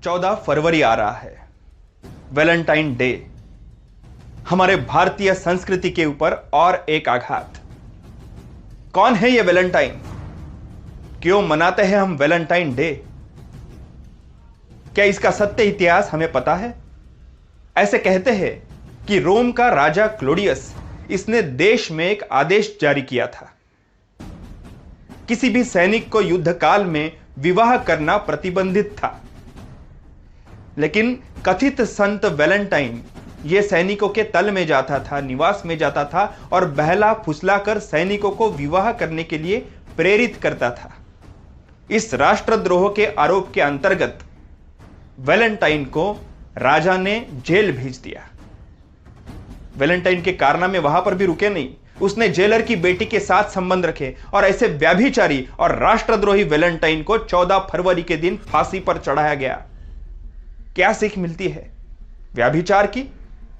14 फरवरी आ रहा है, Valentine day. हमारे भारतीय संस्कृति के ऊपर और एक आघात। कौन है ये वैलेंटाइन? क्यों मनाते हैं हम वैलेंटाइन डे? क्या इसका सत्य इतिहास हमें पता है? ऐसे कहते हैं कि रोम का राजा क्लोडियस, इसने देश में एक आदेश जारी किया था। किसी भी सैनिक को युद्ध काल में विवाह करना प्रतिबंधित था, लेकिन कथित संत वैलेंटाइन ये सैनिकों के तल में जाता था, निवास में जाता था और बहला फुसलाकर सैनिकों को विवाह करने के लिए प्रेरित करता था। इस राष्ट्रद्रोह के आरोप के अंतर्गत वैलेंटाइन को राजा ने जेल भेज दिया। वैलेंटाइन के कारनामे वहां पर भी रुके नहीं, उसने जेलर की बेटी के साथ संबंध रखे और ऐसे व्यभिचारी और राष्ट्रद्रोही वैलेंटाइन को 14 फरवरी के दिन फांसी पर चढ़ाया गया। क्या सीख मिलती है? व्यभिचार की,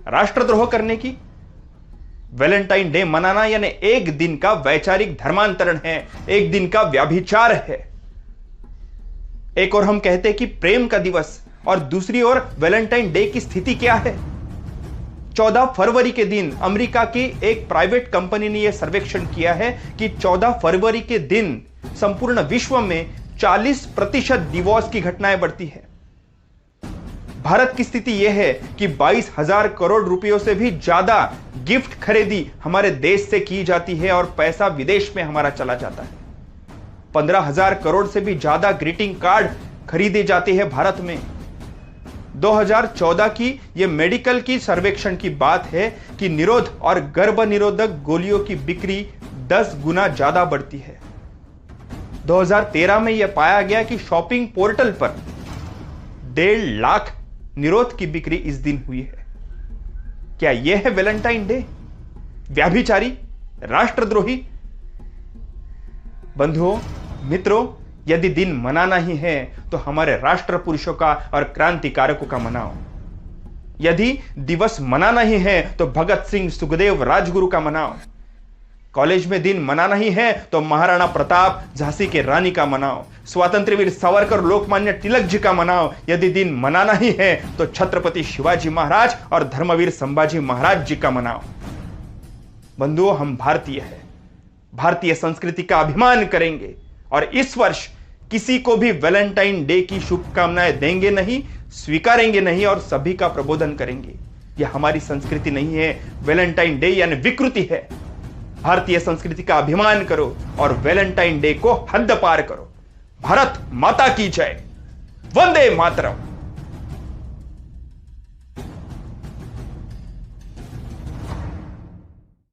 राष्ट्रद्रोह करने की? वैलेंटाइन डे मनाना यानी एक दिन का वैचारिक धर्मांतरण है, एक दिन का व्यभिचार है। एक और हम कहते हैं कि प्रेम का दिवस, और दूसरी ओर वैलेंटाइन डे की स्थिति क्या है? 14 फरवरी के दिन अमेरिका की एक प्राइवेट कंपनी ने यह सर्वेक्षण किया है कि 14 फरवरी के दिन संपूर्ण विश्व में 40% डिवोर्स की घटनाएं बढ़ती है। भारत की स्थिति यह है कि 22,000 करोड़ रुपयों से भी ज्यादा गिफ्ट खरीदी हमारे देश से की जाती है और पैसा विदेश में हमारा चला जाता है। 15,000 करोड़ से भी ज्यादा ग्रीटिंग कार्ड खरीदे जाते हैं भारत में। 2014 की यह मेडिकल की सर्वेक्षण की बात है कि निरोध और गर्भ निरोधक गोलियों की बिक्री 10 गुना ज्यादा बढ़ती है। 2013 में यह पाया गया कि शॉपिंग पोर्टल पर 1.5 लाख निरोध की बिक्री इस दिन हुई है। क्या यह है वैलेंटाइन डे? व्यभिचारी, राष्ट्रद्रोही? बंधुओं, मित्रों, यदि दिन मनाना ही है तो हमारे राष्ट्र पुरुषों का और क्रांतिकारकों का मनाओ। यदि दिवस मनाना ही है तो भगत सिंह, सुखदेव, राजगुरु का मनाओ। कॉलेज में दिन मनाना ही है तो महाराणा प्रताप, झांसी के रानी का मनाओ। स्वतंत्र वीर सावरकर, लोकमान्य तिलक जी का मनाओ। यदि दिन मनाना ही है तो छत्रपति शिवाजी महाराज और धर्मवीर संभाजी महाराज जी का मनाओ। बंधुओं, हम भारतीय हैं, भारतीय संस्कृति का अभिमान करेंगे और इस वर्ष किसी को भी वैलेंटाइन डे की शुभकामनाएं देंगे नहीं, स्वीकारेंगे नहीं और सभी का प्रबोधन करेंगे। यह हमारी संस्कृति नहीं है। वैलेंटाइन डे यानी विकृति है। भारतीय संस्कृति का अभिमान करो और वैलेंटाइन डे को हद पार करो। भारत माता की जय। वंदे मातरम।